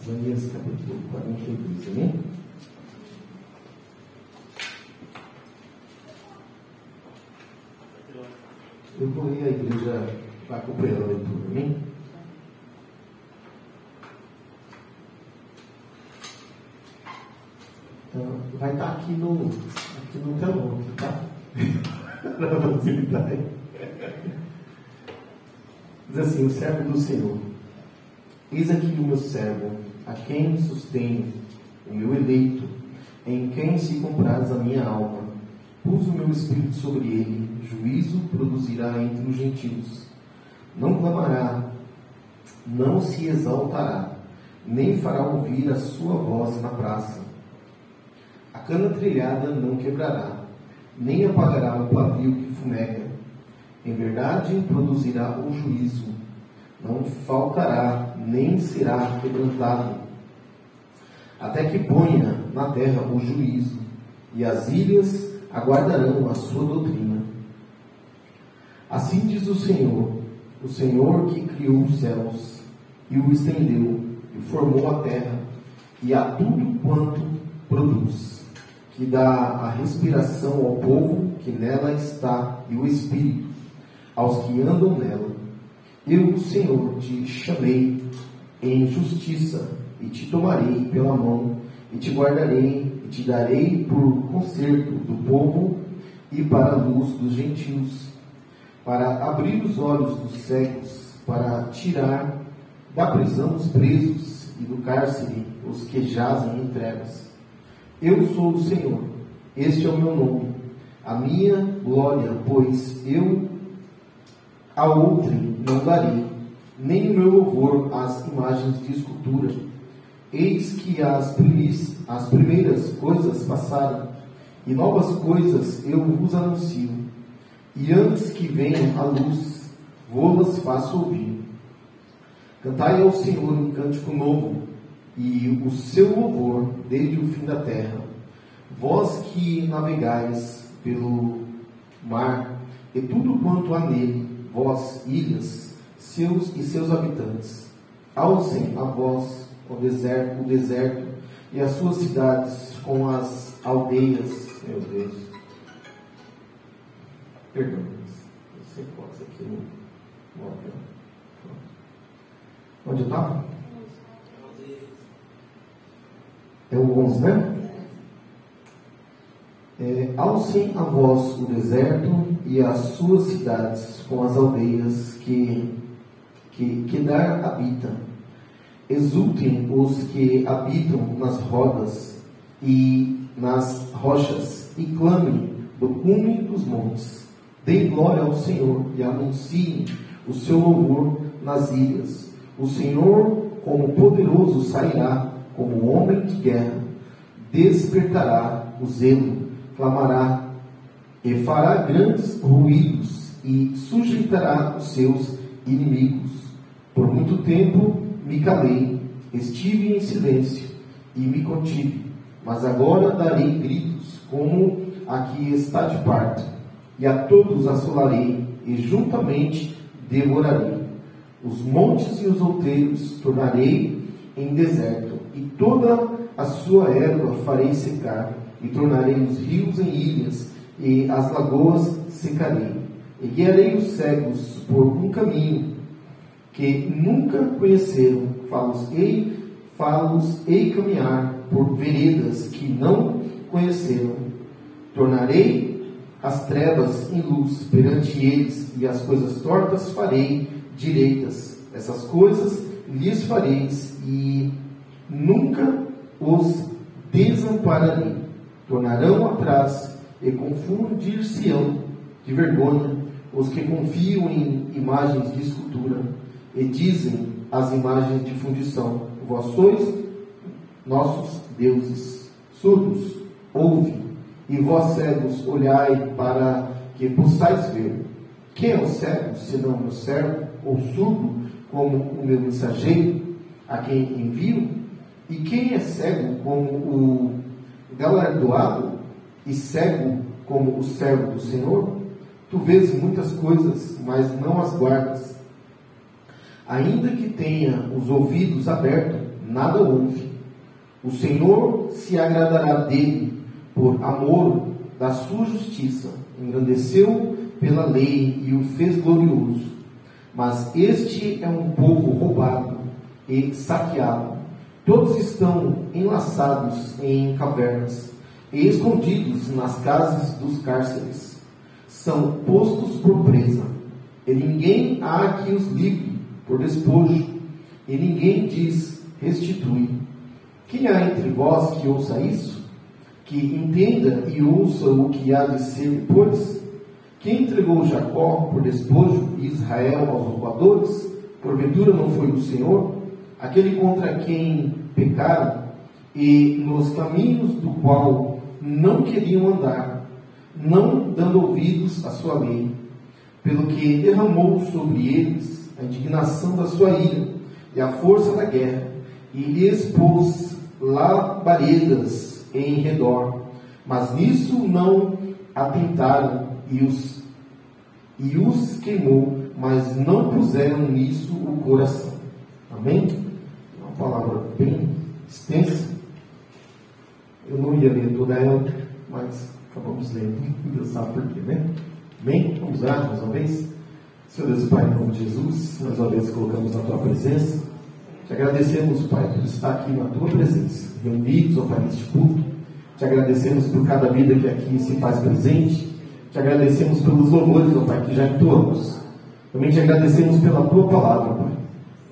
Isaías capítulo 42, amém? Eu vou ler, a igreja vai acompanhando a leitura, amém? Então, vai estar aqui no telão, tá? Para facilitar. Diz assim: o servo do Senhor. Eis aqui o meu servo, a quem sustenho, o meu eleito, em quem se compraz a minha alma. Pus o meu espírito sobre ele, juízo produzirá entre os gentios. Não clamará, não se exaltará, nem fará ouvir a sua voz na praça. A cana trilhada não quebrará, nem apagará o pavio que fumega. Em verdade produzirá o juízo, não faltará, nem será quebrantado, até que ponha na terra o juízo, e as ilhas aguardarão a sua doutrina. Assim diz o Senhor que criou os céus, e o estendeu, e formou a terra, e a tudo quanto produz, que dá a respiração ao povo que nela está, e o espírito aos que andam nela. Eu, o Senhor, te chamei em justiça, e te tomarei pela mão, e te guardarei, e te darei por conserto do povo, e para a luz dos gentios, para abrir os olhos dos cegos, para tirar da prisão os presos, e do cárcere os que jazem em trevas. Eu sou o Senhor, este é o meu nome, a minha glória, pois eu a outrem não darei, nem o meu louvor às imagens de escultura. Eis que as primeiras coisas passaram, e novas coisas eu vos anuncio. E antes que venham a luz, vou-las faço ouvir. Cantai ao Senhor um cântico novo, e o seu louvor desde o fim da terra. Vós que navegais pelo mar, e tudo quanto há nele, vós, ilhas, seus habitantes, alcem a voz o deserto e as suas cidades com as aldeias. Meu Deus. Perdão, você pode isso aqui no onde eu estava? É o 11, né? Alcem a voz o deserto e as suas cidades com as aldeias que Quedar habita. Exultem os que habitam nas rodas e nas rochas, e clamem do cume dos montes. Deem glória ao Senhor e anunciem o seu louvor nas ilhas. O Senhor, como poderoso, sairá como homem de guerra. Despertará o zelo, clamará e fará grandes ruídos e sujeitará os seus inimigos. Por muito tempo me calei, estive em silêncio e me contive, mas agora darei gritos como a que está de parto, e a todos assolarei e juntamente devorarei. Os montes e os outeiros tornarei em deserto, e toda a sua erva farei secar, e tornarei os rios em ilhas, e as lagoas secarei. E guiarei os cegos por um caminho que nunca conheceram, fá-los-ei caminhar por veredas que não conheceram. Tornarei as trevas em luz perante eles, e as coisas tortas farei direitas. Essas coisas lhes fareis, e nunca os desampararei. Tornarão atrás e confundir-se-ão de vergonha os que confiam em imagens de escultura, e dizem as imagens de fundição: vós sois nossos deuses. Surdos, ouve, e vós cegos, olhai para que possais ver. Quem é o cego, senão meu servo, ou surdo, como o meu mensageiro, a quem envio? E quem é cego como o galardoado, e cego como o servo do Senhor? Tu vês muitas coisas, mas não as guardas. Ainda que tenha os ouvidos abertos, nada houve. O Senhor se agradará dele por amor da sua justiça, engrandeceu pela lei e o fez glorioso. Mas este é um povo roubado e saqueado. Todos estão enlaçados em cavernas e escondidos nas casas dos cárceres. São postos por presa, e ninguém há que os livre por despojo, e ninguém diz restitui. Quem há entre vós que ouça isso? Que entenda e ouça o que há de ser depois? Quem entregou Jacó por despojo e Israel aos roubadores? Porventura não foi o Senhor? Aquele contra quem pecaram e nos caminhos do qual não queriam andar, não dando ouvidos à sua lei, pelo que derramou sobre eles a indignação da sua ira e a força da guerra, e lhes pôs labaredas em redor, mas nisso não atentaram, e os queimou, mas não puseram nisso o coração. Amém? É uma palavra bem extensa. Eu não ia ler toda ela, mas acabamos lendo. Deus sabe por quê, né? Amém? Vamos orar mais uma vez. Senhor Deus e Pai, em nome de Jesus, mais uma vez colocamos na Tua presença. Te agradecemos, Pai, por estar aqui na Tua presença, reunidos, ó Pai, neste culto. Te agradecemos por cada vida que aqui se faz presente. Te agradecemos pelos louvores, ó Pai, que já entoamos. Também te agradecemos pela Tua palavra, Pai.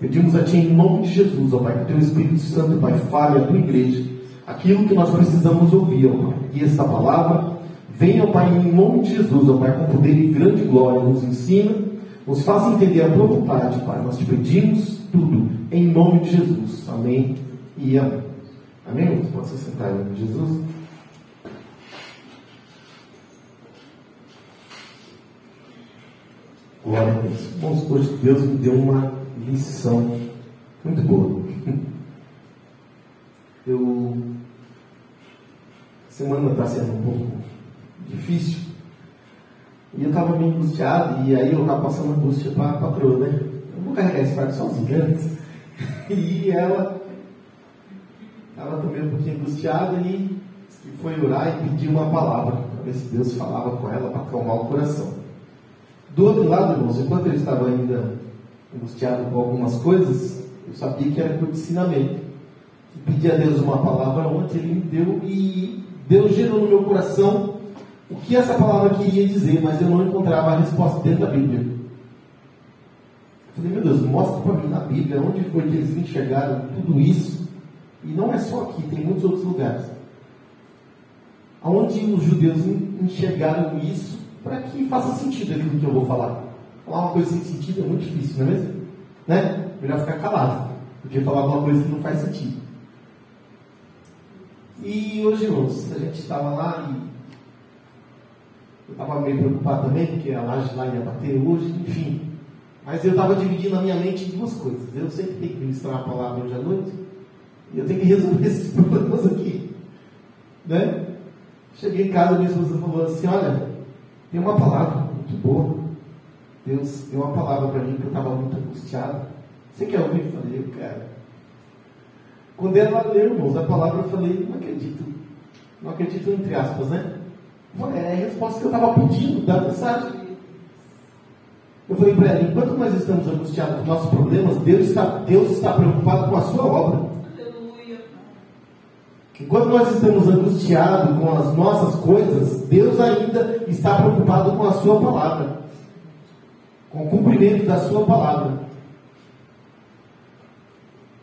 Pedimos a Ti em nome de Jesus, ó Pai, que o Teu Espírito Santo, Pai, fale à Tua igreja aquilo que nós precisamos ouvir, ó Pai. E esta palavra venha, ó Pai, em nome de Jesus, ó Pai, com poder e grande glória, nos ensina, nos faça entender a Tua vontade, Pai. Nós te pedimos tudo em nome de Jesus. Amém e amém. Amém? Você pode se sentar em nome de Jesus. Glória a Deus. Bom, hoje Deus me deu uma lição muito boa. A semana está sendo um pouco difícil. E eu estava meio angustiado, e aí eu estava passando angústia para a patroa, né? Eu vou carregar esse fardo sozinho antes. E ela também um pouquinho angustiada e foi orar e pedir uma palavra, para ver se Deus falava com ela para acalmar o coração. Do outro lado, irmãos, enquanto eu estava ainda angustiado com algumas coisas, eu sabia que era por ensinamento. Eu pedi a Deus uma palavra ontem, Ele me deu, e Deus gerou no meu coração o que essa palavra queria dizer, mas eu não encontrava a resposta dentro da Bíblia. Eu falei, meu Deus, mostra para mim na Bíblia onde foi que eles enxergaram tudo isso. E não é só aqui, tem muitos outros lugares. Aonde os judeus enxergaram isso para que faça sentido aquilo que eu vou falar. Falar uma coisa sem sentido é muito difícil, não é mesmo? Né? Melhor ficar calado, porque falar uma coisa que não faz sentido. E hoje, irmãos, a gente estava lá e eu estava meio preocupado também, porque a laje lá ia bater hoje, enfim. Mas eu estava dividindo a minha mente em duas coisas. Eu sempre tenho que ministrar a palavra hoje à noite, e eu tenho que resolver esses problemas aqui. Né? Cheguei em casa, minha esposa falou assim, olha, tem uma palavra muito boa. Deus deu uma palavra para mim, que eu estava muito angustiado. Você quer ouvir? Eu falei, eu quero. Quando ela leu, irmãos, a palavra, eu falei, não acredito. Não acredito entre aspas, né? É a resposta que eu estava pedindo da mensagem. Eu falei para ela, enquanto nós estamos angustiados com nossos problemas, Deus está preocupado com a sua obra. Enquanto nós estamos angustiados com as nossas coisas, Deus ainda está preocupado com a sua palavra, com o cumprimento da sua palavra.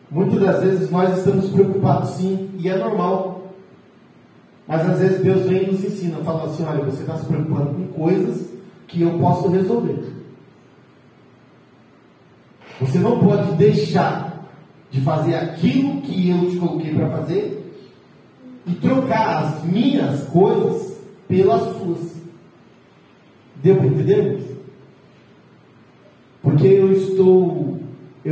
Muitas das vezes nós estamos preocupados sim, e é normal. Mas às vezes Deus vem e nos ensina, fala assim, olha, você está se preocupando com coisas que eu posso resolver. Você não pode deixar de fazer aquilo que eu te coloquei para fazer e trocar as minhas coisas pelas suas. Deu para entender? Porque eu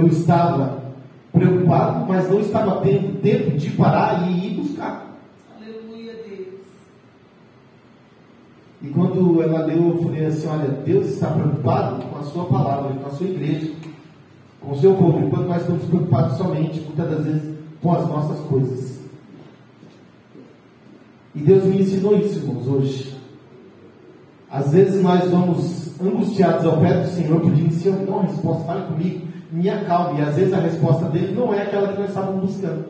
estava preocupado, mas não estava tendo tempo de parar e ir buscar. Aleluia, Deus. E quando ela leu, eu falei assim, olha, Deus está preocupado com a sua palavra, com a sua igreja, com o seu povo. Enquanto nós estamos preocupados somente, muitas das vezes, com as nossas coisas. E Deus me ensinou isso, irmãos, hoje. Às vezes nós vamos angustiados ao pé do Senhor, pedindo: Senhor, me dá uma resposta, fale comigo, me acalme. E às vezes a resposta dele não é aquela que nós estávamos buscando.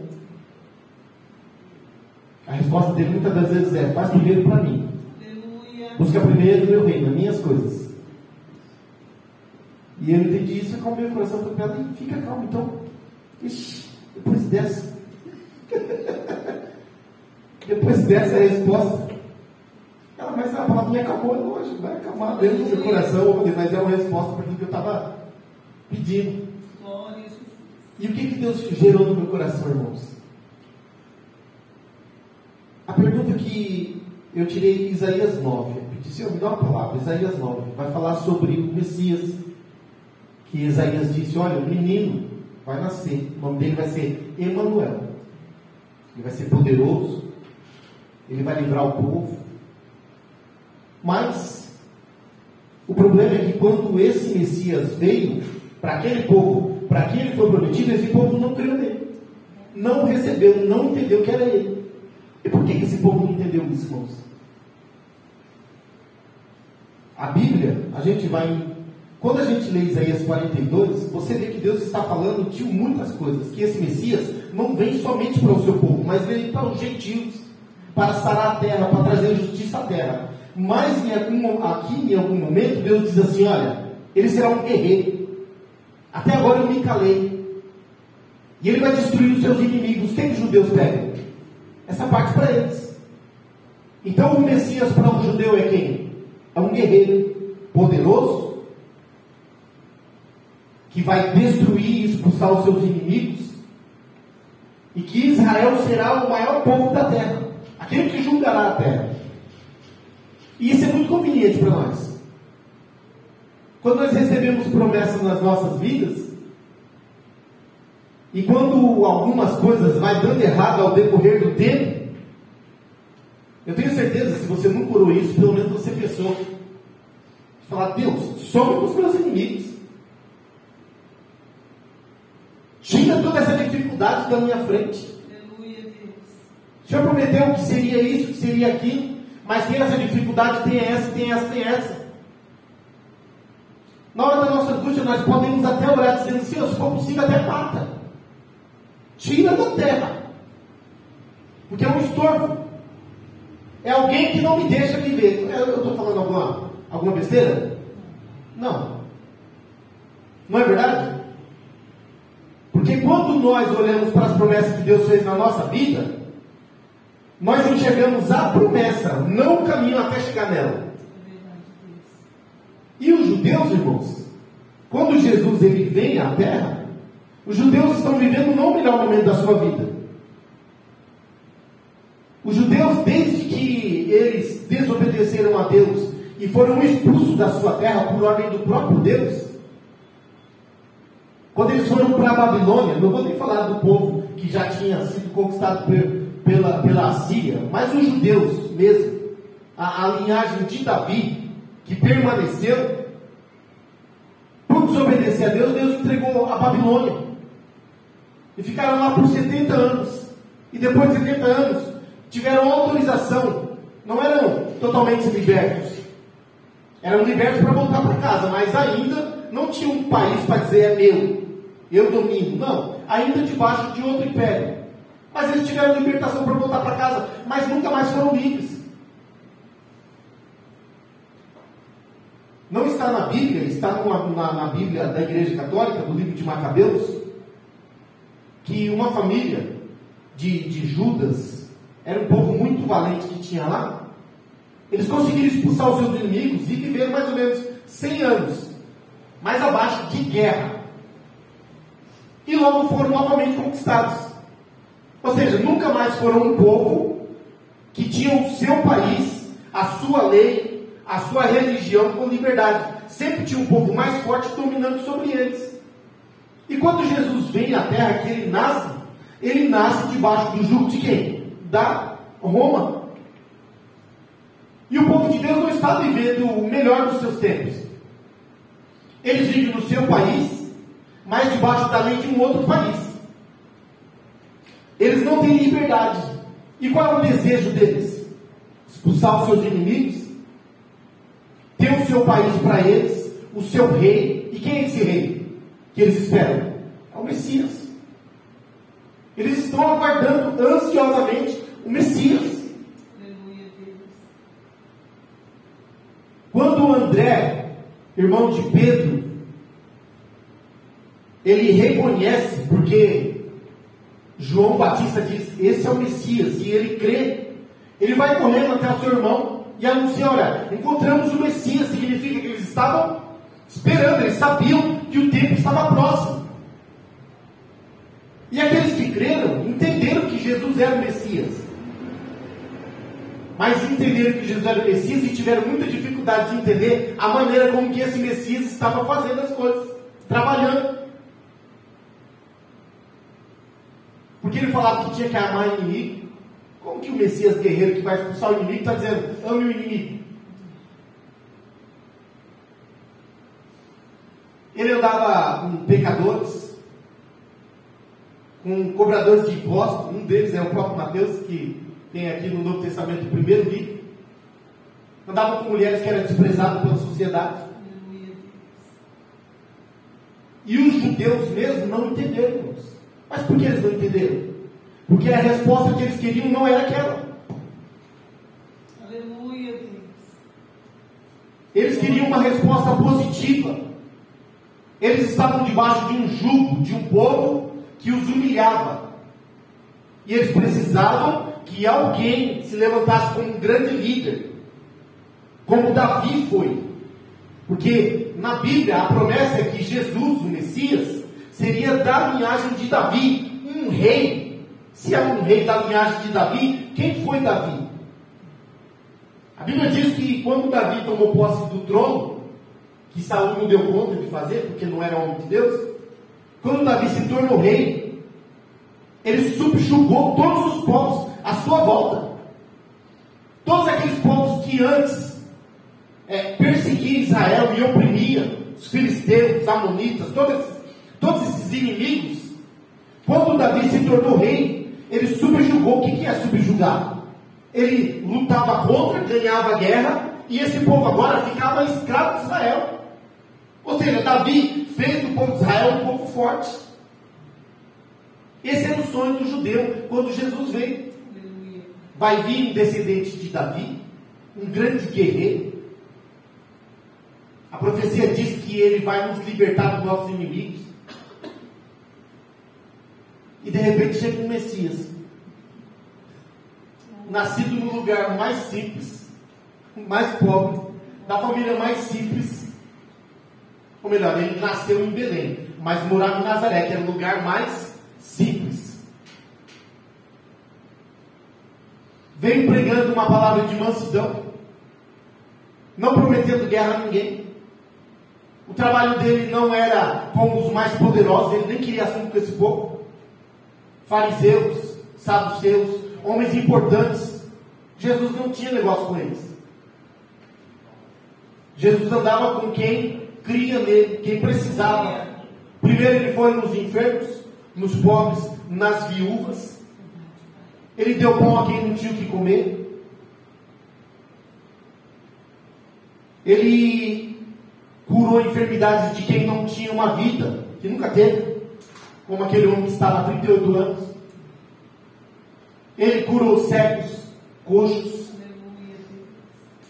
A resposta dele muitas das vezes é: faz primeiro para mim. Busca primeiro o meu reino, as minhas coisas. E eu entendi isso e acalmei o coração. Falei para ela: fica calmo, então. Ixi, depois dessa. Depois dessa resposta. Ela: mas a palavrinha acabou hoje, vai acalmar dentro do meu coração. Mas é uma resposta para aquilo que eu estava pedindo. E o que Deus gerou no meu coração, irmãos? A pergunta que eu tirei em Isaías 9. Eu pedi: Senhor, me dá uma palavra. Isaías 9 vai falar sobre o Messias. Que Isaías disse: olha, um menino vai nascer. O nome dele vai ser Emanuel. Ele vai ser poderoso. Ele vai livrar o povo. Mas o problema é que quando esse Messias veio para aquele povo, para quem ele foi prometido, esse povo não creu nele. Não recebeu, não entendeu que era ele. E por que esse povo não entendeu isso, irmãos? A Bíblia, a gente vai... Quando a gente lê Isaías 42, você vê que Deus está falando de muitas coisas. Que esse Messias não vem somente para o seu povo, mas vem para os gentios, para sarar a terra, para trazer justiça à terra. Mas aqui em algum momento Deus diz assim: olha, ele será um guerreiro. Até agora eu me calei. E ele vai destruir os seus inimigos. Quem os judeus pegam? Essa parte para eles. Então o Messias para o judeu é quem? É um guerreiro poderoso, que vai destruir e expulsar os seus inimigos, e que Israel será o maior povo da terra, aquele que julgará a terra. E isso é muito conveniente para nós. Quando nós recebemos promessas nas nossas vidas, e quando algumas coisas vai dando errado ao decorrer do tempo, eu tenho certeza, se você não curou isso, pelo menos você pensou, falar: Deus, some com os meus inimigos. Tira toda essa dificuldade da minha frente. Aleluia, Deus. O Senhor prometeu que seria isso, que seria aquilo, mas tem essa dificuldade, tem essa, tem essa, tem essa. Na hora da nossa angústia, nós podemos até orar dizendo: Senhor, se for possível, até mata. Tira da terra. Porque é um estorvo. É alguém que não me deixa viver. Eu estou falando alguma besteira? Não. Não é verdade? Porque quando nós olhamos para as promessas que Deus fez na nossa vida, nós enxergamos a promessa, não o caminho até chegar nela. E os judeus, irmãos, quando Jesus ele vem à terra, os judeus estão vivendo não o melhor momento da sua vida. Os judeus, desde que eles desobedeceram a Deus e foram expulsos da sua terra por ordem do próprio Deus, quando eles foram para a Babilônia, não vou nem falar do povo que já tinha sido conquistado pela Assíria, mas os judeus mesmo, a linhagem de Davi, que permaneceu, por desobedecer a Deus, Deus entregou a Babilônia. E ficaram lá por 70 anos. E depois de 70 anos, tiveram autorização. Não eram totalmente libertos. Eram libertos para voltar para casa, mas ainda não tinham um país para dizer: é meu, eu domino. Não, ainda debaixo de outro império. Mas eles tiveram libertação para voltar para casa, mas nunca mais foram livres. Não está na Bíblia, está na Bíblia da Igreja Católica, do livro de Macabeus, que uma família de Judas, era um povo muito valente que tinha lá. Eles conseguiram expulsar os seus inimigos e viveram mais ou menos 100 anos, mais abaixo de guerra. E logo foram novamente conquistados. Ou seja, nunca mais foram um povo que tinha o seu país, a sua lei, a sua religião com liberdade. Sempre tinha um povo mais forte dominando sobre eles. E quando Jesus vem à terra, que ele nasce debaixo do jugo de quem? Da Roma. E o povo de Deus não está vivendo o melhor dos seus tempos. Eles vivem no seu país, mas debaixo da lei de um outro país. Eles não têm liberdade. E qual é o desejo deles? Expulsar os seus inimigos, ter o seu país para eles, o seu rei. E quem é esse rei que eles esperam? É o Messias. Eles estão aguardando ansiosamente o Messias. Quando André, irmão de Pedro, ele reconhece, porque João Batista diz, esse é o Messias, e ele crê, ele vai correndo até o seu irmão e anuncia, olha, encontramos o Messias. Significa que eles estavam esperando, eles sabiam que o tempo estava próximo. E aqueles que creram, entenderam que Jesus era o Messias. Mas entenderam que Jesus era o Messias e tiveram muita dificuldade de entender a maneira como que esse Messias estava fazendo as coisas, trabalhando. Porque ele falava que tinha que amar o inimigo. Como que o Messias guerreiro que vai expulsar o inimigo está dizendo, ame o inimigo? Ele andava com pecadores, com cobradores de impostos. Um deles é o próprio Mateus, que tem aqui no Novo Testamento o primeiro livro. Andava com mulheres que eram desprezadas pela sociedade. E os judeus mesmo não entenderam isso. Mas por que eles não entenderam? Porque a resposta que eles queriam não era aquela. Aleluia, Deus. Eles queriam uma resposta positiva. Eles estavam debaixo de um jugo, de um povo que os humilhava. E eles precisavam que alguém se levantasse como um grande líder, como Davi foi. Porque na Bíblia a promessa é que Jesus, o Messias, seria da linhagem de Davi, um rei. Se é um rei da linhagem de Davi, quem foi Davi? A Bíblia diz que quando Davi tomou posse do trono, que Saul não deu conta de fazer, porque não era homem de Deus, quando Davi se tornou rei, ele subjugou todos os povos à sua volta. Todos aqueles povos que antes perseguiam Israel e oprimiam os filisteus, os amonitas, todos esses inimigos. Quando Davi se tornou rei, ele subjugou. O que é subjugar? Ele lutava contra, ganhava a guerra, e esse povo agora ficava escravo de Israel. Ou seja, Davi fez do povo de Israel um povo forte. Esse era o sonho do judeu quando Jesus veio. Vai vir um descendente de Davi, um grande guerreiro. A profecia diz que ele vai nos libertar dos nossos inimigos. E de repente chega um Messias, nascido no lugar mais simples, mais pobre, da família mais simples. Ou melhor, ele nasceu em Belém, mas morava em Nazaré, que era o lugar mais simples. Veio pregando uma palavra de mansidão, não prometendo guerra a ninguém. O trabalho dele não era como os mais poderosos, ele nem queria assunto com esse povo. Fariseus, saduceus, homens importantes. Jesus não tinha negócio com eles. Jesus andava com quem cria nele, quem precisava. Primeiro ele foi nos enfermos, nos pobres, nas viúvas. Ele deu pão a quem não tinha o que comer. Ele curou enfermidades de quem não tinha uma vida, que nunca teve, como aquele homem que estava há 38 anos. Ele curou cegos, coxos,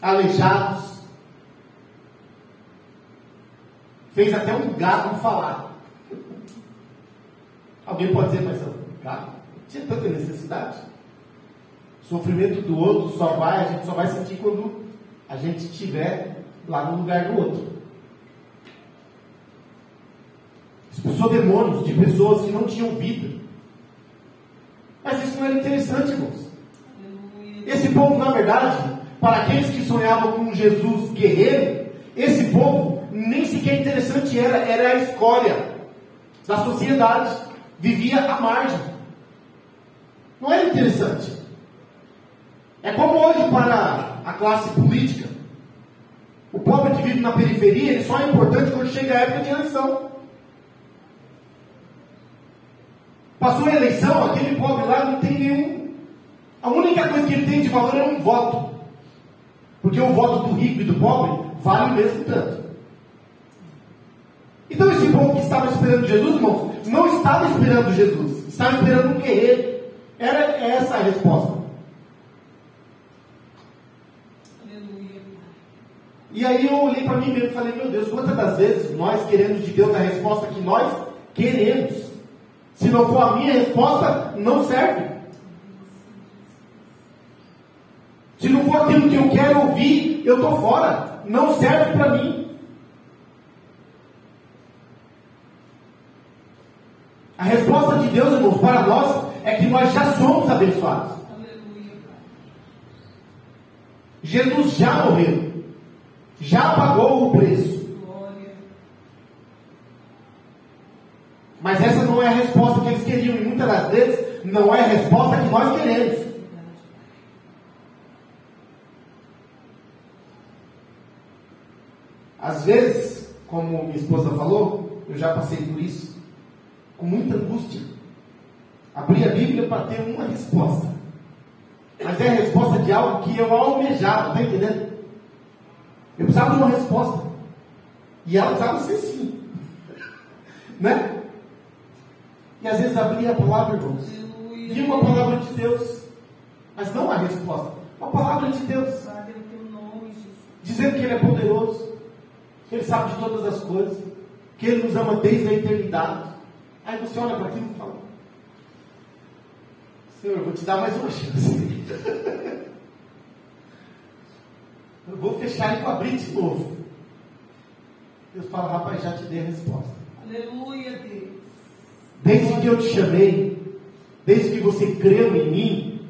aleijados. Fez até um gado falar. Alguém pode dizer, mas gado tinha tanta necessidade? O sofrimento do outro a gente só vai sentir quando a gente estiver lá no lugar do outro. Expulsou demônios de pessoas que não tinham vida. Mas isso não era interessante, irmãos. Esse povo, na verdade, para aqueles que sonhavam com um Jesus guerreiro, esse povo nem sequer interessante era a escória da sociedade. Vivia à margem. Não era interessante. É como hoje para a classe política. O pobre que vive na periferia, ele só é importante quando chega a época de eleição. Passou a eleição, aquele pobre lá não tem nenhum. A única coisa que ele tem de valor é um voto. Porque o voto do rico e do pobre vale o mesmo tanto. Então esse povo que estava esperando Jesus, irmãos, não estava esperando Jesus, estava esperando um guerreiro. Era essa a resposta. Aleluia. E aí eu olhei para mim mesmo e falei, meu Deus, quantas das vezes nós queremos de Deus a resposta que nós queremos? Se não for a minha resposta, não serve. Se não for aquilo que eu quero ouvir, eu estou fora. Não serve para mim. A resposta de Deus, irmãos, para nós é que nós já somos abençoados. Aleluia. Jesus já morreu. Já pagou o preço. Glória. Mas essa não é a resposta que eles queriam. E muitas das vezes não é a resposta que nós queremos. Às vezes, como minha esposa falou, eu já passei por isso, com muita angústia. Abri a Bíblia para ter uma resposta. Mas é a resposta de algo que eu almejava, está entendendo? Eu precisava de uma resposta. E ela precisava ser sim. Né? E às vezes abria a palavra, irmãos. Vi uma palavra de Deus, mas não a resposta. Uma palavra de Deus. Dizendo que Ele é poderoso, que Ele sabe de todas as coisas, que Ele nos ama desde a eternidade. Aí você olha para aquilo e fala: Senhor, eu vou te dar mais uma chance. Eu vou fechar e vou abrir de novo. Deus fala: rapaz, já te dei a resposta. Aleluia, Deus. Desde que eu te chamei, desde que você creu em mim,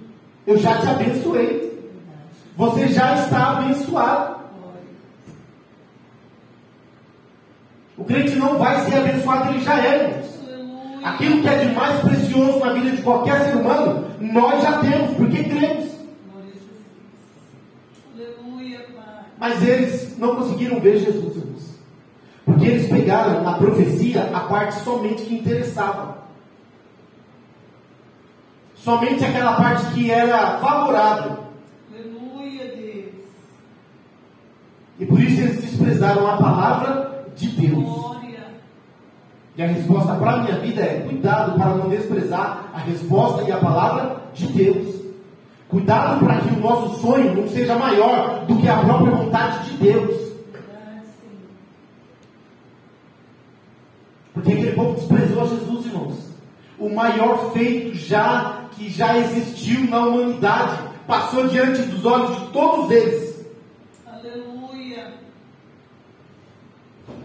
eu já te abençoei. Você já está abençoado. O crente não vai ser abençoado, ele já é, irmãos. Aquilo que é de mais precioso na vida de qualquer ser humano, nós já temos, porque cremos. Aleluia, Pai. Mas eles não conseguiram ver Jesus, irmãos. Porque eles pegaram na profecia a parte somente que interessava. Somente aquela parte que era favorável. Aleluia, Deus. E por isso eles desprezaram a palavra de Deus. Glória. E a resposta para a minha vida é: cuidado para não desprezar a resposta e a palavra de Deus. Cuidado para que o nosso sonho não seja maior do que a própria vontade de Deus. Porque aquele povo desprezou Jesus, irmãos. O maior feito que já existiu na humanidade passou diante dos olhos de todos eles. Aleluia.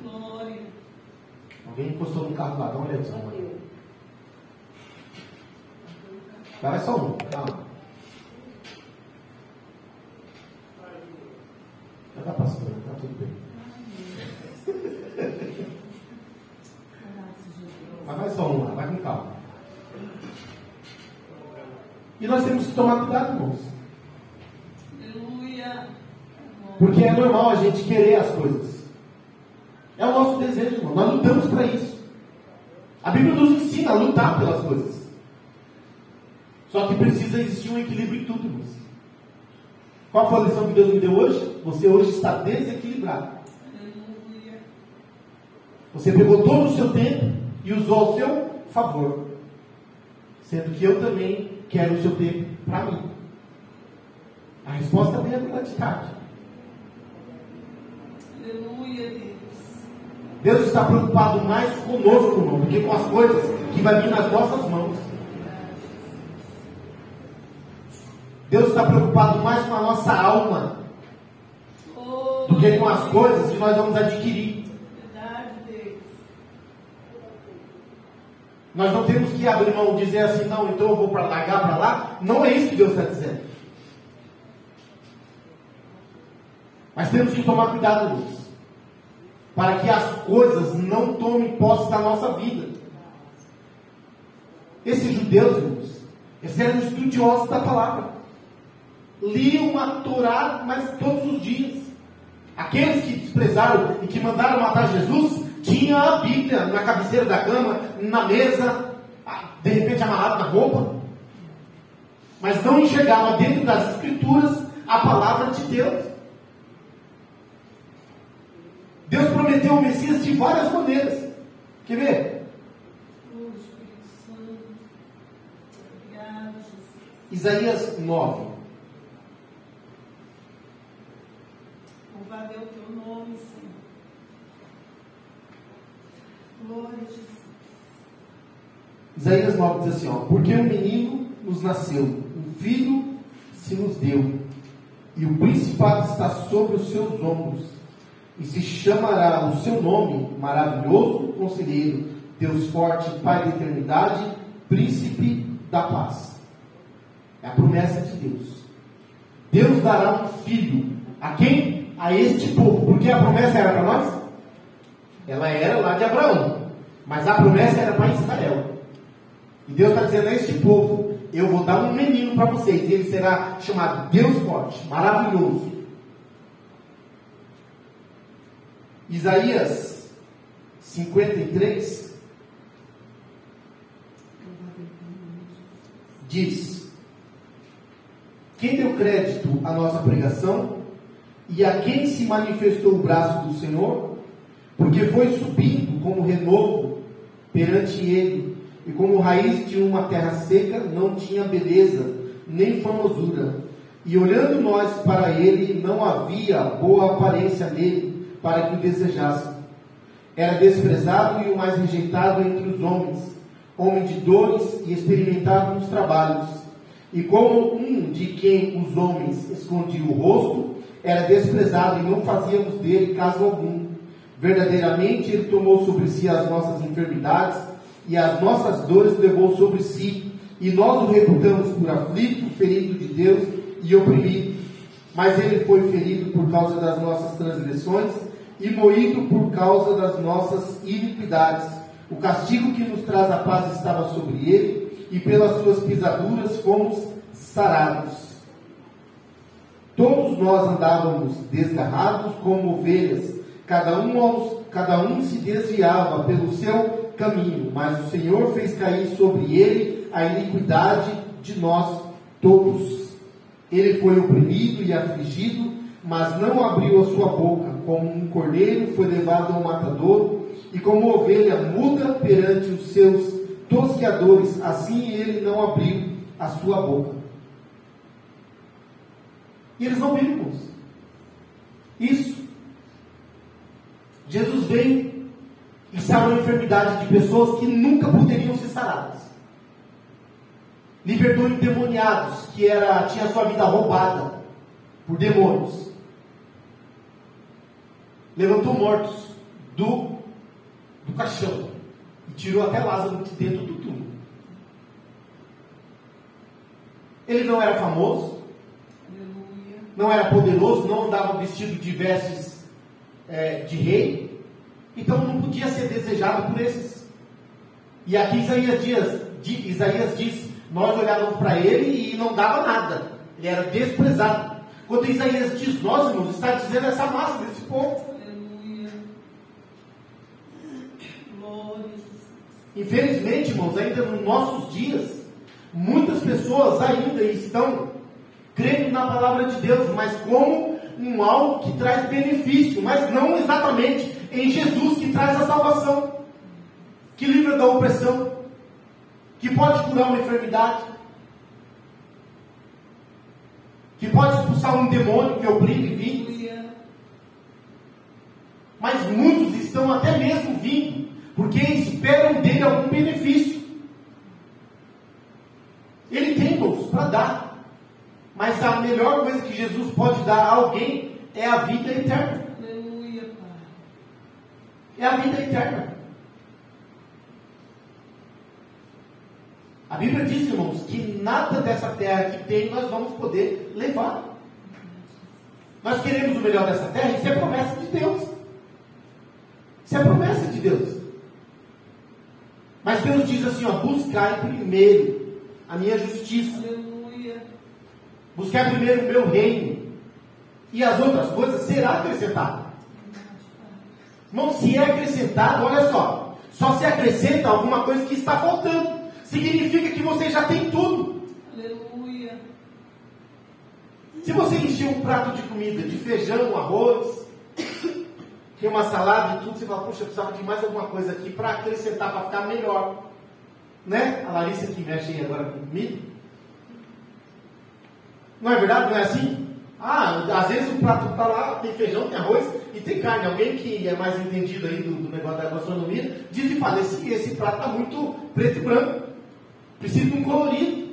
Glória. Alguém encostou no carro lá, dá uma olhadinha. Vai só um, calma. Já está passando, está tudo bem. Mas vai só um lá, vai com calma. E nós temos que tomar cuidado, irmãos. Aleluia. Porque é normal a gente querer as coisas. É o nosso desejo, irmão. Nós lutamos para isso. A Bíblia nos ensina a lutar pelas coisas. Só que precisa existir um equilíbrio em tudo, irmãos. Qual foi a lição que Deus me deu hoje? Você hoje está desequilibrado. Aleluia. Você pegou todo o seu tempo e usou ao seu favor. Sendo que eu também quero o seu tempo para mim. A resposta vem agora de tarde. Aleluia, Deus. Deus está preocupado mais conosco, irmão, do que com as coisas que vai vir nas nossas mãos. Deus está preocupado mais com a nossa alma do que com as coisas que nós vamos adquirir. Verdade, Deus. Nós não temos que abrir mão e dizer assim: não, então eu vou largar para lá. Não é isso que Deus está dizendo. Mas temos que tomar cuidado, irmãos, para que as coisas não tomem posse da nossa vida. Esses judeus, irmãos, eles eram estudiosos da palavra. Liam a Torá, mas todos os dias. Aqueles que desprezaram e que mandaram matar Jesus tinham a Bíblia na cabeceira da cama, na mesa. de repente amarrado na roupa, mas não enxergava dentro das Escrituras a palavra de Deus. Deus prometeu o Messias de várias maneiras. Quer ver? Oh, Espírito Santo. Obrigado, Jesus. Isaías 9. Louvado é o teu nome, Senhor. Glória a Jesus. Isaías 9 diz assim, ó: porque um menino nos nasceu, um filho se nos deu, e o principado está sobre os seus ombros, e se chamará o seu nome Maravilhoso Conselheiro, Deus Forte, Pai da Eternidade, Príncipe da Paz. É a promessa de Deus. Deus dará um filho. A quem? A este povo. Porque a promessa era para nós? Ela era lá de Abraão, mas a promessa era para Israel. E Deus está dizendo a este povo: eu vou dar um menino para vocês, e ele será chamado Deus Forte, Maravilhoso. Isaías 53 diz: quem deu crédito à nossa pregação, e a quem se manifestou o braço do Senhor? Porque foi subindo como renovo perante ele, e como raiz de uma terra seca, não tinha beleza, nem formosura. E olhando nós para ele, não havia boa aparência nele, para que o desejassem. Era desprezado e o mais rejeitado entre os homens, homem de dores e experimentado nos trabalhos. E como um de quem os homens escondiam o rosto, era desprezado e não fazíamos dele caso algum. Verdadeiramente ele tomou sobre si as nossas enfermidades e as nossas dores levou sobre si, e nós o reputamos por aflito, ferido de Deus e oprimido. Mas ele foi ferido por causa das nossas transgressões e moído por causa das nossas iniquidades. O castigo que nos traz a paz estava sobre ele, e pelas suas pisaduras fomos sarados. Todos nós andávamos desgarrados como ovelhas, cada um se desviava pelo seu caminho, mas o Senhor fez cair sobre ele a iniquidade de nós todos. Ele foi oprimido e afligido, mas não abriu a sua boca. Como um cordeiro foi levado ao matadouro, e como ovelha muda perante os seus tosqueadores, assim ele não abriu a sua boca. E eles não viram, irmãos. Isso. Jesus veio e sarou a enfermidade de pessoas que nunca poderiam ser saradas. Libertou endemoniados que tinha sua vida roubada por demônios. Levantou mortos do caixão e tirou até Lázaro de dentro do túmulo. Ele não era famoso, não era poderoso, não andava vestido de vestes de rei, então não podia ser desejado por esses. E aqui Isaías diz: nós olhávamos para ele e não dava nada, ele era desprezado. Quando Isaías diz nós, irmãos, está dizendo essa massa desse povo. Aleluia. Glória a Jesus. Infelizmente, irmãos, ainda nos nossos dias, muitas pessoas ainda estão crendo na palavra de Deus, mas como algo que traz benefício, mas não exatamente em Jesus, que traz a salvação, que livra da opressão, que pode curar uma enfermidade, que pode expulsar um demônio que oprime vindo. Mas muitos estão até mesmo vindo porque esperam dele algum benefício. Ele tem, irmãos, para dar. Mas a melhor coisa que Jesus pode dar a alguém é a vida eterna. Aleluia, Pai. É a vida eterna. A Bíblia diz, irmãos, que nada dessa terra que tem nós vamos poder levar. Nós queremos o melhor dessa terra, isso é promessa de Deus. Isso é promessa de Deus. Mas Deus diz assim, buscai primeiro a minha justiça. Aleluia. Buscar primeiro o meu reino, e as outras coisas será acrescentado. Irmão, se é acrescentado, olha só se acrescenta alguma coisa que está faltando. significa que você já tem tudo. Aleluia. Se você encher um prato de comida, de feijão, arroz, tem uma salada e tudo, você fala, poxa, eu precisava de mais alguma coisa aqui para acrescentar, para ficar melhor. Né? A Larissa que mexe aí agora com comida. Não é verdade? Não é assim? Às vezes o prato está lá, tem feijão, tem arroz e tem carne. Alguém que é mais entendido aí do negócio da gastronomia diz e fala, esse prato está muito preto e branco. Precisa de um colorido.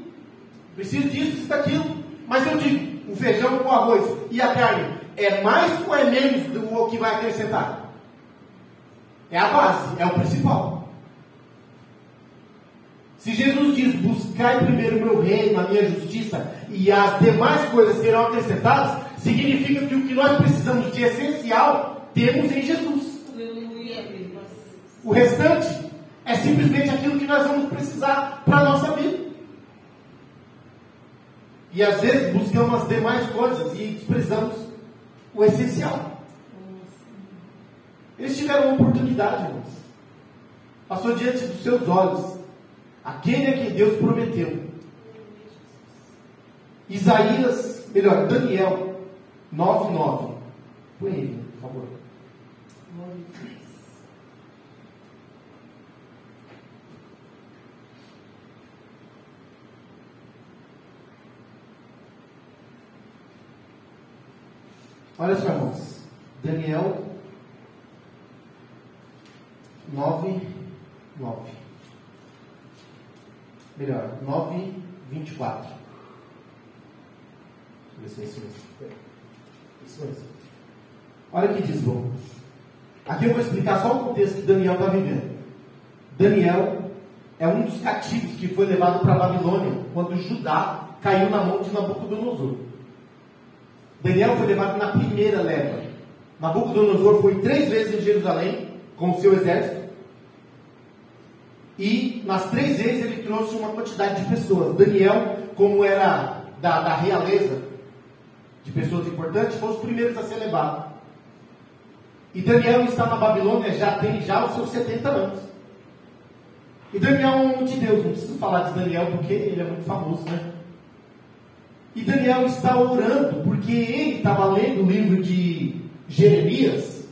Precisa disso, daquilo. Mas eu digo, o feijão com o arroz e a carne é mais ou é menos do que vai acrescentar? É a base, é o principal. Se Jesus diz, buscai primeiro o meu reino, a minha justiça, e as demais coisas serão acrescentadas, significa que o que nós precisamos de essencial, temos em Jesus. Aleluia. O restante é simplesmente aquilo que nós vamos precisar para a nossa vida. E às vezes buscamos as demais coisas e desprezamos o essencial. Eles tiveram uma oportunidade, irmãos. Passou diante dos seus olhos aquele a quem Deus prometeu. Daniel 9:9. Põe aí, por favor. Olha só, irmãos. Daniel 9:9. Melhor, 9:24. Deixa eu ver se é isso mesmo. Isso mesmo. Olha o que diz, bom. Aqui eu vou explicar só o contexto que Daniel está vivendo. Daniel é um dos cativos que foi levado para a Babilônia quando Judá caiu na mão de Nabucodonosor. Daniel foi levado na primeira leva. Nabucodonosor foi 3 vezes em Jerusalém com o seu exército. E nas 3 vezes ele trouxe uma quantidade de pessoas. Daniel, como era da realeza, de pessoas importantes, foi os primeiros a ser levados. E Daniel está na Babilônia, tem os seus 70 anos. E Daniel é um homem de Deus, não preciso falar de Daniel porque ele é muito famoso, né? E Daniel está orando porque ele estava lendo o livro de Jeremias.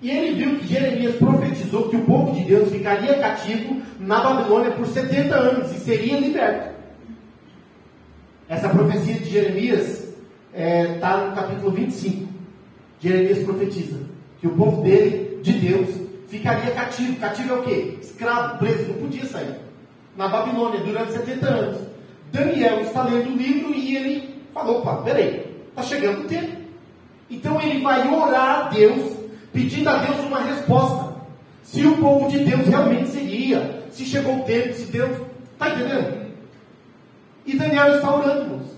E ele viu que Jeremias profetizou que o povo de Deus ficaria cativo na Babilônia por 70 anos e seria liberto. Essa profecia de Jeremias está no capítulo 25. Jeremias profetiza que o povo dele, de Deus, ficaria cativo. Cativo é o quê? Escravo, preso, não podia sair. Na Babilônia, durante 70 anos. Daniel está lendo o livro e ele falou, opa, peraí, está chegando o tempo. Então ele vai orar a Deus, pedindo a Deus uma resposta. Se o povo de Deus realmente seria, se chegou o tempo, se Deus... Está entendendo? E Daniel está orando, irmãos.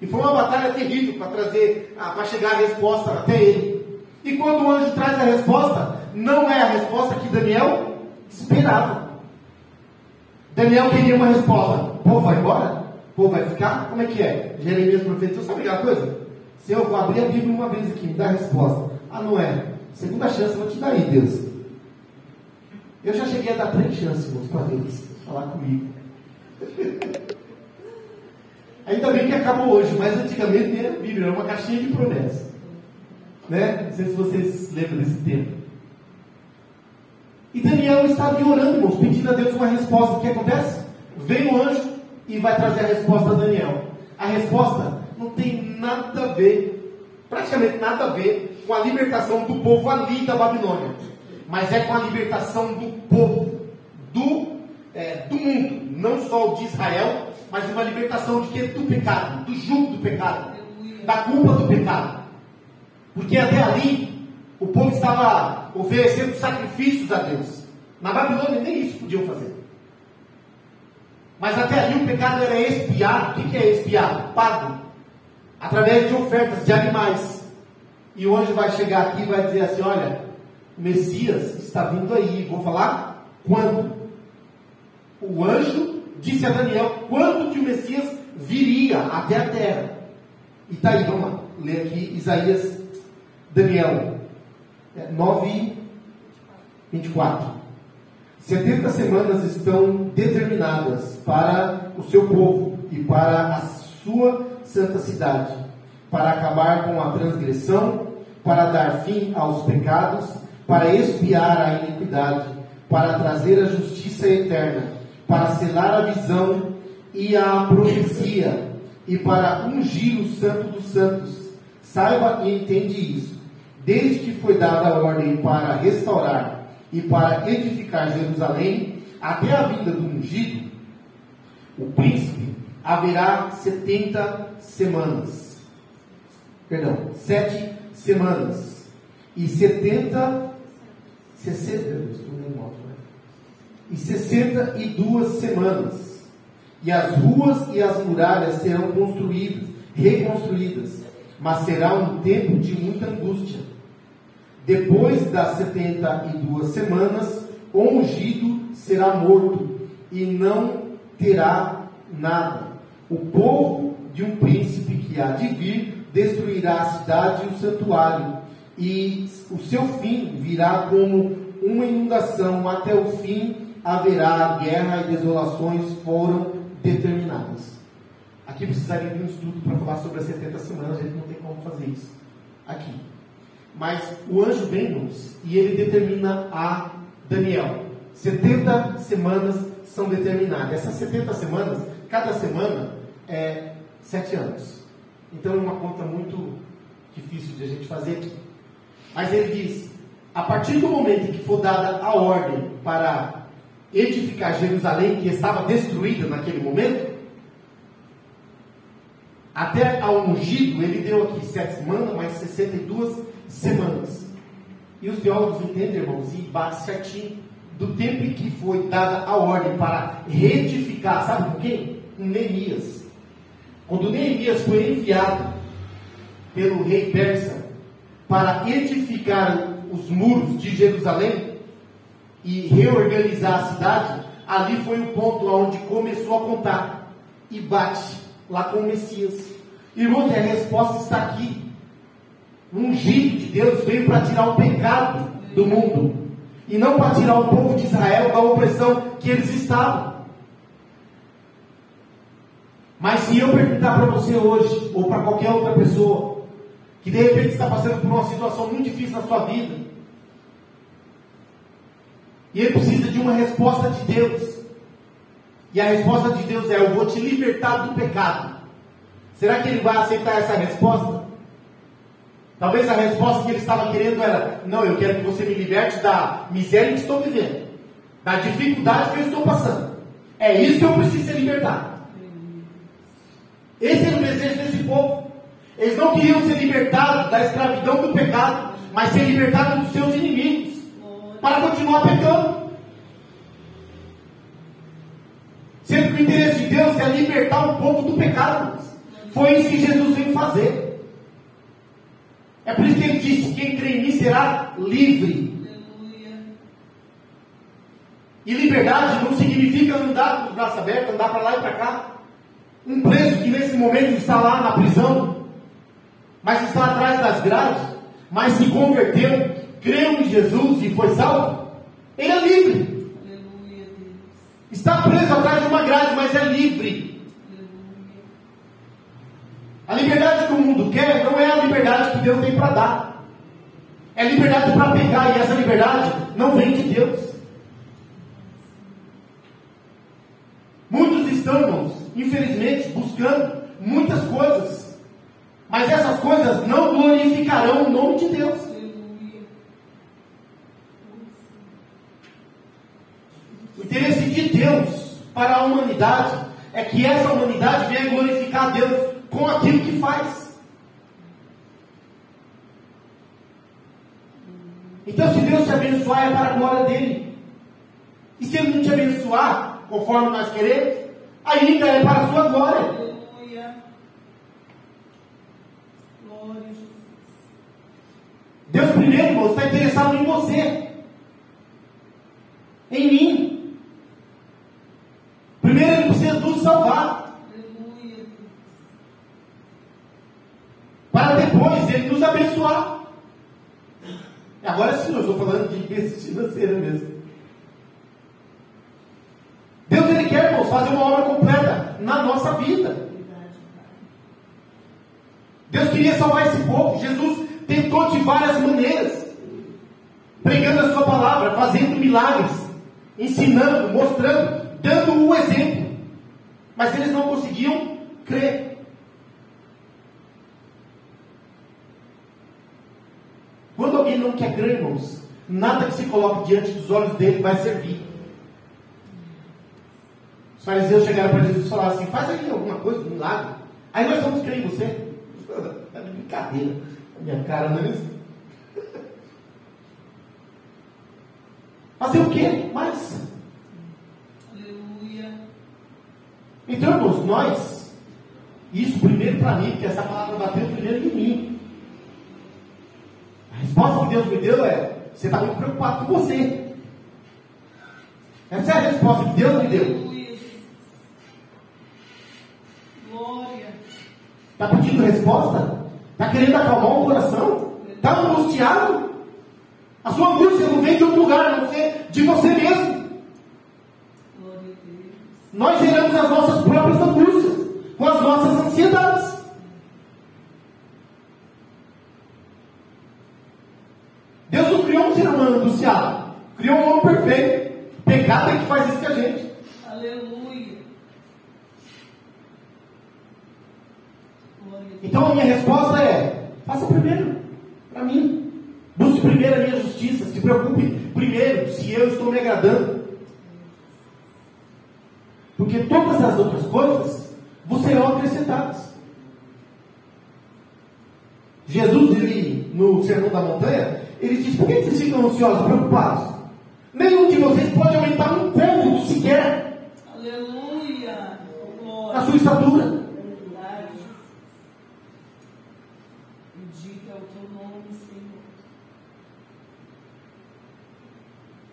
E foi uma batalha terrível para chegar a resposta até ele. E quando o anjo traz a resposta, não é a resposta que Daniel esperava. Daniel queria uma resposta. O povo vai embora? O povo vai ficar? Como é que é? Jeremias profetizou, sabe aquela coisa? Se eu vou abrir a Bíblia uma vez aqui, me dá a resposta. Não é. Segunda chance eu vou te dar aí, Deus. Eu já cheguei a dar 3 chances, irmãos, para Deus falar comigo. Ainda bem que acabou hoje, mas antigamente nem era Bíblia, era uma caixinha de promessas. Né? Não sei se vocês lembram desse tempo. E Daniel está ali orando, irmãos, pedindo a Deus uma resposta. O que acontece? Vem o anjo e vai trazer a resposta a Daniel. A resposta não tem nada a ver, praticamente nada a ver, com a libertação do povo ali da Babilônia. Mas é com a libertação do povo, do mundo, não só de Israel, mas uma libertação de quê? Do pecado, do jugo do pecado, da culpa do pecado. Porque até ali, o povo estava oferecendo sacrifícios a Deus. Na Babilônia nem isso podiam fazer. Mas até ali o pecado era expiado. O que é expiado? Pago. Através de ofertas de animais. E o anjo vai chegar aqui e vai dizer assim, olha, o Messias está vindo aí. Vou falar quando? O anjo disse a Daniel quando que o Messias viria até a terra. E está aí, vamos lá, ler aqui Daniel 9:24. 70 semanas estão determinadas para o seu povo e para a sua santa cidade, para acabar com a transgressão, para dar fim aos pecados, para expiar a iniquidade, para trazer a justiça eterna, para selar a visão e a profecia, e para ungir o santo dos santos. Saiba e entende isso. Desde que foi dada a ordem para restaurar e para edificar Jerusalém, até a vinda do ungido, o príncipe, haverá 70 semanas. Perdão, 7 semanas. E 62 semanas. E as ruas e as muralhas serão construídas, reconstruídas, mas será um tempo de muita angústia. Depois das 72 semanas, o ungido será morto e não terá nada. O povo de um príncipe que há de vir destruirá a cidade e o santuário, e o seu fim virá como uma inundação. Até o fim haverá guerra e desolações foram determinadas. Aqui precisaria de um estudo para falar sobre as 70 semanas, a gente não tem como fazer isso aqui. Mas o anjo vem-nos e ele determina a Daniel. 70 semanas são determinadas. Essas 70 semanas, cada semana é 7 anos. Então é uma conta muito difícil de a gente fazer aqui. Mas ele diz, a partir do momento em que for dada a ordem para edificar Jerusalém, que estava destruída naquele momento, até ao ungido, ele deu aqui 7 semanas, mais 62 semanas. E os teólogos entendem, irmãos, e bate certinho do tempo em que foi dada a ordem para reedificar, sabe com quem? Com Neemias. Quando Neemias foi enviado pelo rei persa para edificar os muros de Jerusalém e reorganizar a cidade, ali foi o ponto onde começou a contar e bate lá com o Messias. Irmãos, a resposta está aqui. O ungido de Deus veio para tirar o pecado do mundo e não para tirar o povo de Israel da opressão que eles estavam. Mas se eu perguntar para você hoje, ou para qualquer outra pessoa, que de repente está passando por uma situação muito difícil na sua vida, e ele precisa de uma resposta de Deus, e a resposta de Deus é: eu vou te libertar do pecado. Será que ele vai aceitar essa resposta? Talvez a resposta que ele estava querendo era: não, eu quero que você me liberte da miséria que estou vivendo, da dificuldade que eu estou passando. É isso que eu preciso ser libertado. Esse era o desejo desse povo. Eles não queriam ser libertados da escravidão do pecado, mas ser libertados dos seus inimigos, para continuar pecando. Sendo que o interesse de Deus é libertar o povo do pecado. Foi isso que Jesus veio fazer. É por isso que ele disse: quem crê em mim será livre. E liberdade não significa andar com os braços abertos, andar para lá e para cá. Um preso que nesse momento está lá na prisão, mas está atrás das grades, mas se converteu, creu em Jesus e foi salvo, ele é livre. Aleluia, Deus. Está preso atrás de uma grade, mas é livre. A liberdade que o mundo quer não é a liberdade que Deus tem para dar. É liberdade para pegar, e essa liberdade não vem de Deus. Muitos estão, irmãos, infelizmente, buscando muitas coisas, mas essas coisas não glorificarão o nome de Deus. O interesse de Deus para a humanidade é que essa humanidade venha glorificar a Deus com aquilo que faz. Então, se Deus te abençoar, é para a glória dele. E se ele não te abençoar conforme nós queremos, ainda é para a sua glória. Aleluia. Glória a Jesus. Deus primeiro, irmão, está interessado em você, em mim. Primeiro ele precisa nos salvar, Aleluia, Deus. para depois ele nos abençoar. Agora sim, eu estou falando de bênção financeira mesmo. fazer uma obra completa na nossa vida. Verdade, Pai. Deus queria salvar esse povo. Jesus tentou de várias maneiras, pregando a sua palavra, fazendo milagres, ensinando, mostrando, dando o exemplo. Mas eles não conseguiam crer. Quando alguém não quer crer, irmãos, nada que se coloque diante dos olhos dele vai servir. Os fariseus chegaram para Jesus e falaram assim: faz aí alguma coisa, um milagre, aí nós vamos crer em você. É brincadeira, a minha cara não é isso. Fazer o quê? Mais. Aleluia. Então, irmãos, nós, isso primeiro para mim, porque essa palavra bateu primeiro em mim. A resposta que Deus me deu é: você está muito preocupado com você. Essa é a resposta que Deus me deu. Aleluia, Jesus. Glória. Está pedindo resposta? Está querendo acalmar o coração? Está angustiado? A sua angústia não vem de outro lugar, a não ser de você mesmo. Glória a Deus. Nós geramos as nossas próprias angústias, com as nossas ansiedades. Deus não criou um ser humano angustiado, criou um homem perfeito. Pecado é que faz isso com a gente. Aleluia. Glória a Deus. Então a minha resposta é: faça primeiro para mim. Busque primeiro a minha justiça. Se preocupe primeiro se eu estou me agradando. Porque todas as outras coisas vos serão acrescentadas. Jesus, ele, no Sermão da Montanha, ele diz: por que vocês ficam ansiosos, preocupados? Nenhum de vocês pode aumentar um cômodo sequer Aleluia. Glória. na sua estatura. Verdade, Jesus. Bendito é o teu nome, Senhor.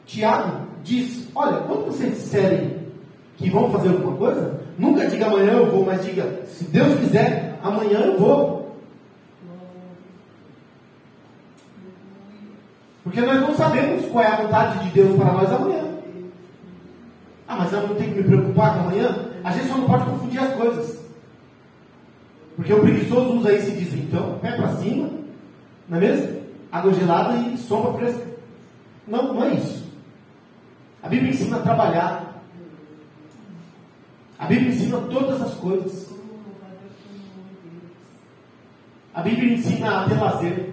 Tiago diz: olha, quando vocês disserem que vão fazer alguma coisa, nunca diga amanhã eu vou, mas diga: se Deus quiser, amanhã eu vou. Porque nós não sabemos qual é a vontade de Deus para nós amanhã. Ah, mas eu não tenho que me preocupar com amanhã? A gente só não pode confundir as coisas. Porque o preguiçoso usa isso e diz: então, pé para cima, não é mesmo? Água gelada e sombra fresca. Não, não é isso. A Bíblia ensina a trabalhar. A Bíblia ensina todas as coisas. A Bíblia ensina a ter lazer.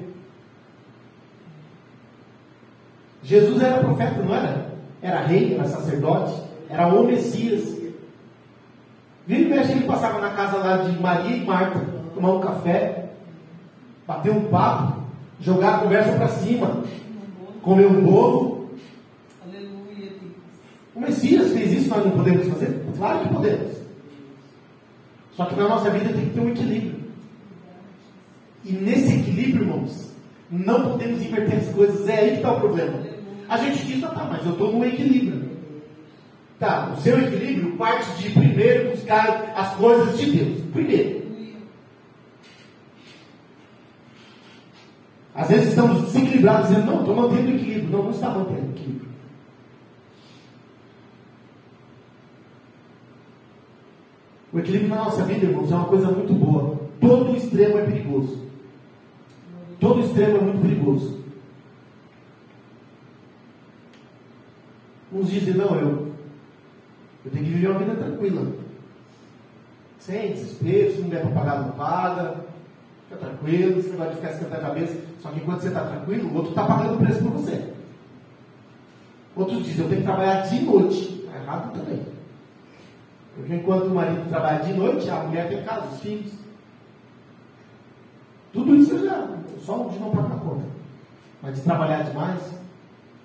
Jesus era profeta, não era? Era rei, era sacerdote, era o Messias. Vira e mexe, ele passava na casa lá de Maria e Marta, tomar um café, bater um papo, jogar a conversa para cima, comer um bolo. Aleluia, Deus. O Messias fez isso, nós não podemos fazer? Claro que podemos. Só que na nossa vida tem que ter um equilíbrio. E nesse equilíbrio, irmãos, não podemos inverter as coisas. É aí que está o problema. A gente diz: tá, mas eu estou no equilíbrio. Tá, o seu equilíbrio parte de primeiro buscar as coisas de Deus. Primeiro. Às vezes estamos desequilibrados, dizendo: não, estou mantendo o equilíbrio. Não, não está mantendo o equilíbrio. O equilíbrio na nossa vida, irmãos, é uma coisa muito boa. Todo extremo é perigoso. Todo extremo é muito perigoso. Uns dizem: não, eu tenho que viver uma vida tranquila, sem desespero. Se não der para pagar, não paga. Fica tranquilo, você não vai ficar esquentando a cabeça. Só que enquanto você está tranquilo, o outro está pagando o preço por você. Outros dizem: eu tenho que trabalhar de noite. Está errado também. Porque enquanto o marido trabalha de noite, a mulher tem casa, os filhos. Tudo isso eu já, só de não pagar a conta. Mas de trabalhar demais,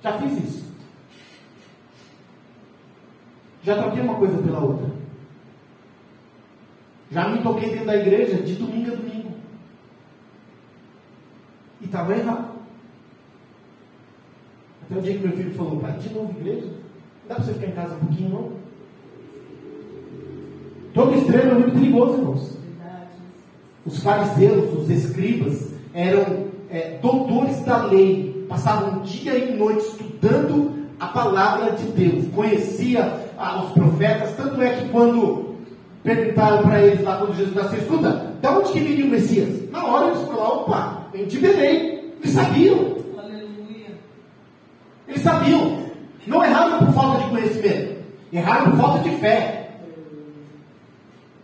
já fiz isso. Já troquei uma coisa pela outra. Já me toquei dentro da igreja de domingo a domingo. E estava errado. Até o dia que meu filho falou: pai, de novo igreja? Não dá para você ficar em casa um pouquinho, não? Todo extremo é muito perigoso, irmãos. Os fariseus, os escribas, eram doutores da lei. Passavam dia e noite estudando a palavra de Deus, conhecia os profetas, tanto é que quando perguntaram para eles lá quando Jesus nasceu, escuta, de onde que viria o Messias? Na hora eles falaram, opa, vem de Belém. Eles sabiam. Aleluia. Eles sabiam. Não erraram por falta de conhecimento, erraram por falta de fé.